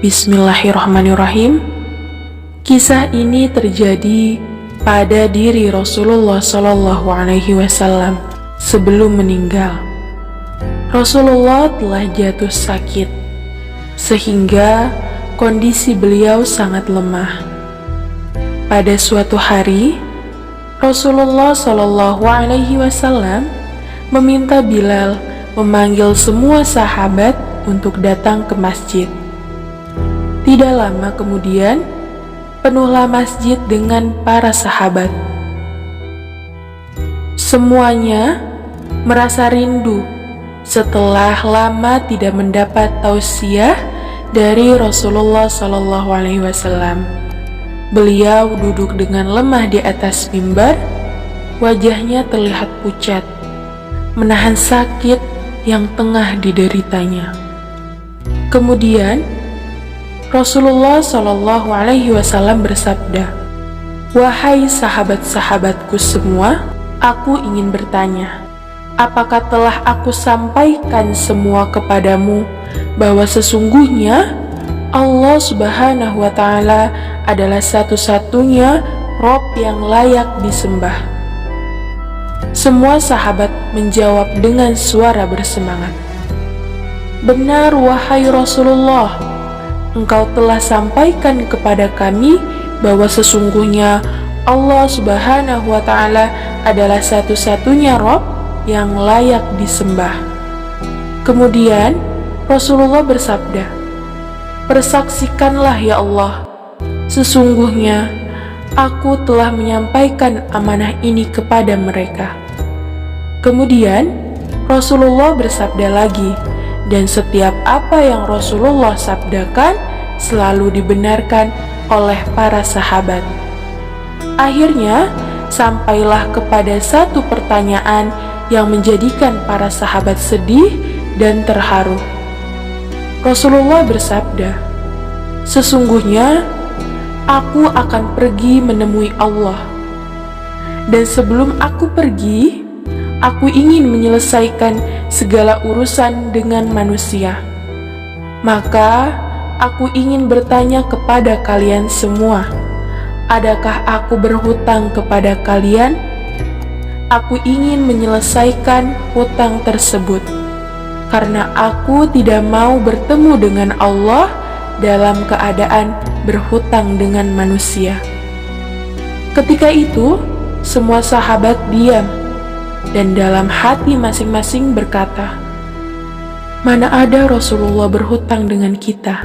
Bismillahirrahmanirrahim. Kisah ini terjadi pada diri Rasulullah SAW sebelum meninggal. Rasulullah telah jatuh sakit, sehingga kondisi beliau sangat lemah. Pada suatu hari, Rasulullah SAW meminta Bilal memanggil semua sahabat untuk datang ke masjid. Tidak lama kemudian, penuhlah masjid dengan para sahabat. Semuanya merasa rindu setelah lama tidak mendapat tausiah dari Rasulullah SAW. Beliau duduk dengan lemah di atas mimbar, wajahnya terlihat pucat, menahan sakit yang tengah dideritanya. Kemudian Rasulullah SAW bersabda, "Wahai sahabat-sahabatku semua, aku ingin bertanya, apakah telah aku sampaikan semua kepadamu bahwa sesungguhnya Allah Subhanahu wa Ta'ala adalah satu-satunya Rob yang layak disembah?" Semua sahabat menjawab dengan suara bersemangat, "Benar, wahai Rasulullah. Engkau telah sampaikan kepada kami bahwa sesungguhnya Allah Subhanahu wa Ta'ala adalah satu-satunya Rob yang layak disembah." Kemudian Rasulullah bersabda, "Persaksikanlah ya Allah, sesungguhnya aku telah menyampaikan amanah ini kepada mereka." Kemudian Rasulullah bersabda lagi, dan setiap apa yang Rasulullah sabdakan selalu dibenarkan oleh para sahabat. Akhirnya sampailah kepada satu pertanyaan yang menjadikan para sahabat sedih dan terharu. Rasulullah bersabda, "Sesungguhnya aku akan pergi menemui Allah, dan sebelum aku pergi, aku ingin menyelesaikan segala urusan dengan manusia. Maka aku ingin bertanya kepada kalian semua, adakah aku berhutang kepada kalian? Aku ingin menyelesaikan hutang tersebut, karena aku tidak mau bertemu dengan Allah dalam keadaan berhutang dengan manusia." Ketika itu, semua sahabat diam, dan dalam hati masing-masing berkata, "Mana ada Rasulullah berhutang dengan kita?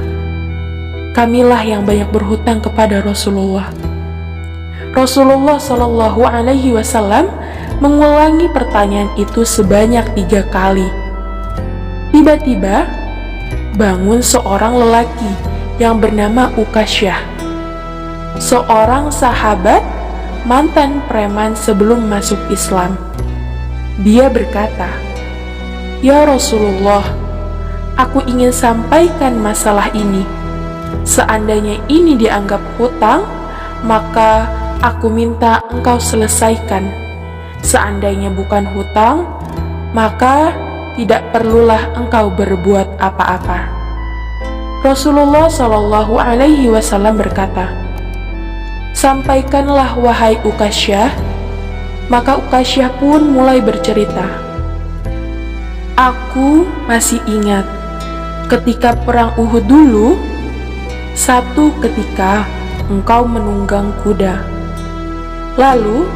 Kamilah yang banyak berhutang kepada Rasulullah." Rasulullah SAW mengulangi pertanyaan itu sebanyak 3 kali. Tiba-tiba bangun seorang lelaki yang bernama Ukasyah, seorang sahabat mantan preman sebelum masuk Islam. Dia berkata, "Ya Rasulullah, aku ingin sampaikan masalah ini. Seandainya ini dianggap hutang, maka aku minta engkau selesaikan. Seandainya bukan hutang, maka tidak perlulah engkau berbuat apa-apa." Rasulullah SAW berkata, "Sampaikanlah wahai Ukasyah." Maka Ukasyah pun mulai bercerita, "Aku masih ingat ketika perang Uhud dulu, satu ketika engkau menunggang kuda. Lalu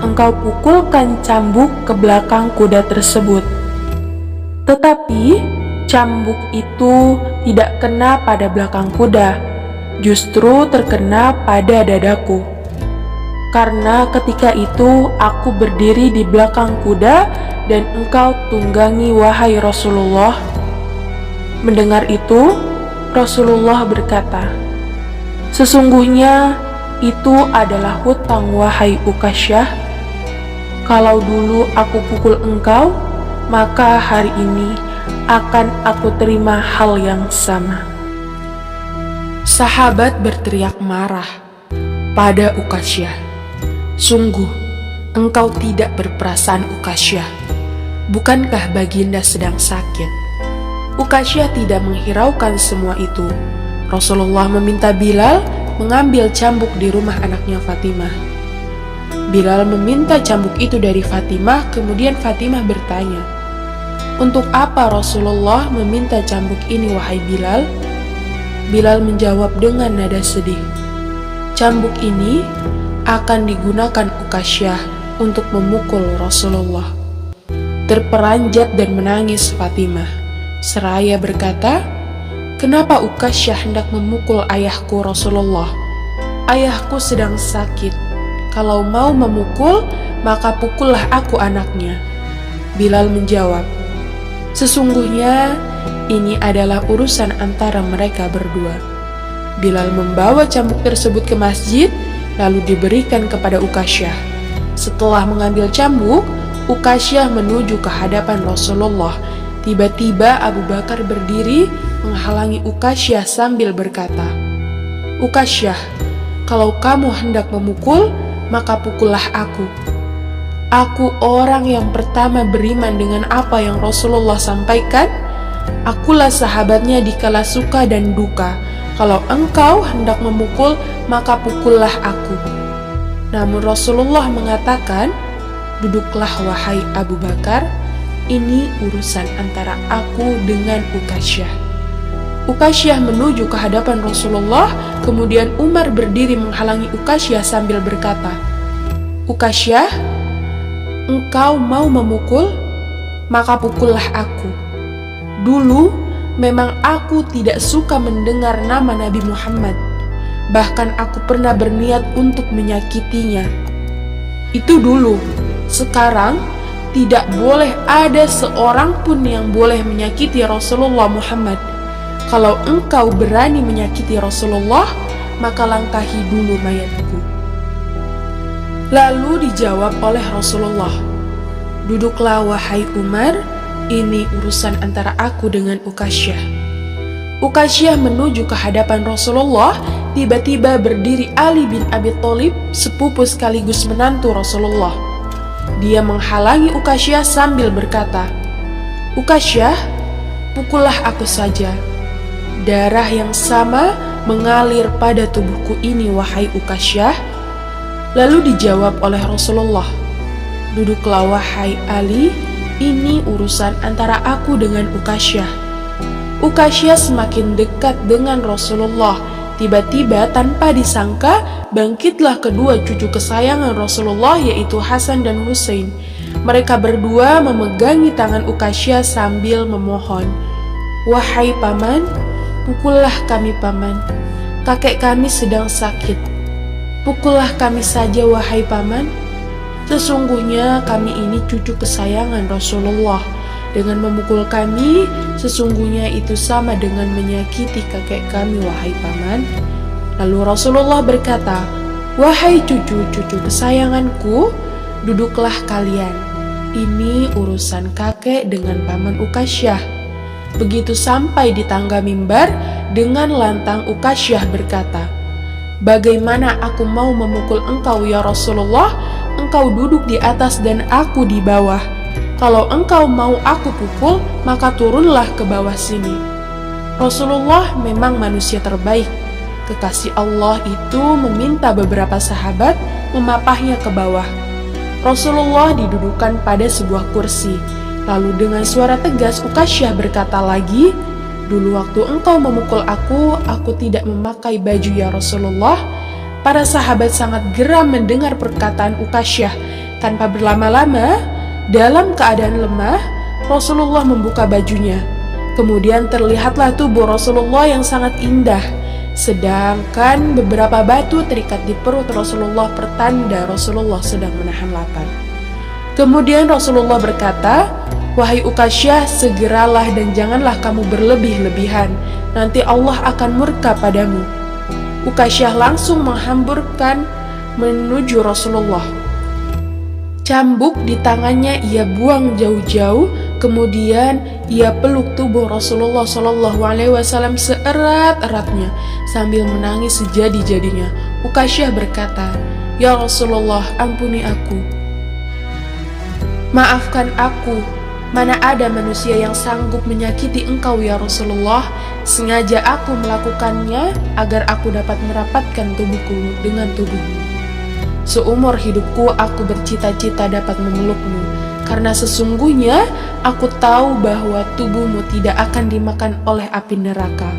engkau pukulkan cambuk ke belakang kuda tersebut. Tetapi cambuk itu tidak kena pada belakang kuda, justru terkena pada dadaku. Karena ketika itu aku berdiri di belakang kuda dan engkau tunggangi wahai Rasulullah." Mendengar itu, Rasulullah berkata, "Sesungguhnya itu adalah hutang wahai Ukasyah. Kalau dulu aku pukul engkau, maka hari ini akan aku terima hal yang sama." Sahabat berteriak marah pada Ukasyah, "Sungguh, engkau tidak berperasaan Ukasyah. Bukankah baginda sedang sakit?" Ukasyah tidak menghiraukan semua itu. Rasulullah meminta Bilal mengambil cambuk di rumah anaknya Fatimah. Bilal meminta cambuk itu dari Fatimah, kemudian Fatimah bertanya, "Untuk apa Rasulullah meminta cambuk ini, wahai Bilal?" Bilal menjawab dengan nada sedih, "Cambuk ini akan digunakan Uqasyah untuk memukul Rasulullah." Terperanjat dan menangis Fatimah, seraya berkata, "Kenapa Uqasyah hendak memukul ayahku Rasulullah? Ayahku sedang sakit. Kalau mau memukul, maka pukullah aku anaknya." Bilal menjawab, "Sesungguhnya ini adalah urusan antara mereka berdua." Bilal membawa cambuk tersebut ke masjid, lalu diberikan kepada Uqasyah. Setelah mengambil cambuk, Uqasyah menuju ke hadapan Rasulullah. Tiba-tiba Abu Bakar berdiri menghalangi Uqasyah sambil berkata, "Uqasyah, kalau kamu hendak memukul, maka pukullah aku. Aku orang yang pertama beriman dengan apa yang Rasulullah sampaikan. Akulah sahabatnya di kala suka dan duka. Kalau engkau hendak memukul, maka pukullah aku." Namun Rasulullah mengatakan, "Duduklah wahai Abu Bakar, ini urusan antara aku dengan Uqasyah." Uqasyah menuju ke hadapan Rasulullah, kemudian Umar berdiri menghalangi Uqasyah sambil berkata, "Uqasyah, engkau mau memukul, maka pukullah aku. Dulu memang aku tidak suka mendengar nama Nabi Muhammad. Bahkan aku pernah berniat untuk menyakitinya. Itu dulu. Sekarang tidak boleh ada seorang pun yang boleh menyakiti Rasulullah Muhammad. Kalau engkau berani menyakiti Rasulullah, maka langkahi dulu mayatku." Lalu dijawab oleh Rasulullah, "Duduklah wahai Umar, ini urusan antara aku dengan Uqasyah." Uqasyah menuju ke hadapan Rasulullah. Tiba-tiba berdiri Ali bin Abi Thalib, sepupu sekaligus menantu Rasulullah. Dia menghalangi Uqasyah sambil berkata, "Uqasyah, pukullah aku saja. Darah yang sama mengalir pada tubuhku ini, wahai Uqasyah." Lalu dijawab oleh Rasulullah, "Duduklah wahai Ali, ini urusan antara aku dengan Uqasyah." Uqasyah semakin dekat dengan Rasulullah. Tiba-tiba tanpa disangka bangkitlah kedua cucu kesayangan Rasulullah, yaitu Hasan dan Husain. Mereka berdua memegangi tangan Uqasyah sambil memohon, "Wahai paman, pukullah kami paman. Kakek kami sedang sakit. Pukullah kami saja wahai paman. Sesungguhnya kami ini cucu kesayangan Rasulullah. Dengan memukul kami, sesungguhnya itu sama dengan menyakiti kakek kami wahai paman." Lalu Rasulullah berkata, "Wahai cucu-cucu kesayanganku, duduklah kalian. Ini urusan kakek dengan paman Uqasyah." Begitu sampai di tangga mimbar, dengan lantang Uqasyah berkata, "Bagaimana aku mau memukul engkau ya Rasulullah? Engkau duduk di atas dan aku di bawah. Kalau engkau mau aku pukul, maka turunlah ke bawah sini." Rasulullah memang manusia terbaik. Kekasih Allah itu meminta beberapa sahabat memapahnya ke bawah. Rasulullah didudukan pada sebuah kursi. Lalu dengan suara tegas Uqasyah berkata lagi, "Dulu waktu engkau memukul aku tidak memakai baju ya Rasulullah." Para sahabat sangat geram mendengar perkataan Uqasyah. Tanpa berlama-lama, dalam keadaan lemah, Rasulullah membuka bajunya. Kemudian terlihatlah tubuh Rasulullah yang sangat indah. Sedangkan beberapa batu terikat di perut Rasulullah, pertanda Rasulullah sedang menahan lapar. Kemudian Rasulullah berkata, "Wahai Uqasyah, segeralah dan janganlah kamu berlebih-lebihan. Nanti Allah akan murka padamu." Uqasyah langsung menghamburkan menuju Rasulullah. Cambuk di tangannya ia buang jauh-jauh, kemudian ia peluk tubuh Rasulullah SAW seerat-eratnya sambil menangis sejadi-jadinya. Uqasyah berkata, "Ya Rasulullah, ampuni aku. Maafkan aku. Mana ada manusia yang sanggup menyakiti engkau ya Rasulullah. Sengaja aku melakukannya agar aku dapat merapatkan tubuhku dengan tubuhmu. Seumur hidupku aku bercita-cita dapat memelukmu, karena sesungguhnya aku tahu bahwa tubuhmu tidak akan dimakan oleh api neraka.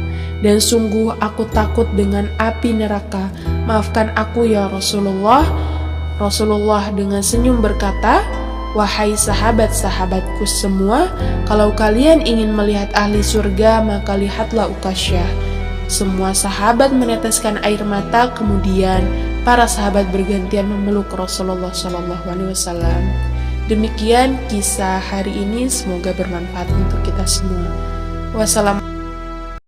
Dan sungguh aku takut dengan api neraka. Maafkan aku ya Rasulullah. Rasulullah dengan senyum berkata, "Wahai sahabat-sahabatku semua, kalau kalian ingin melihat ahli surga, maka lihatlah Ukasyah." Semua sahabat meneteskan air mata, kemudian para sahabat bergantian memeluk Rasulullah SAW. Demikian kisah hari ini, semoga bermanfaat untuk kita semua. Wassalamualaikum.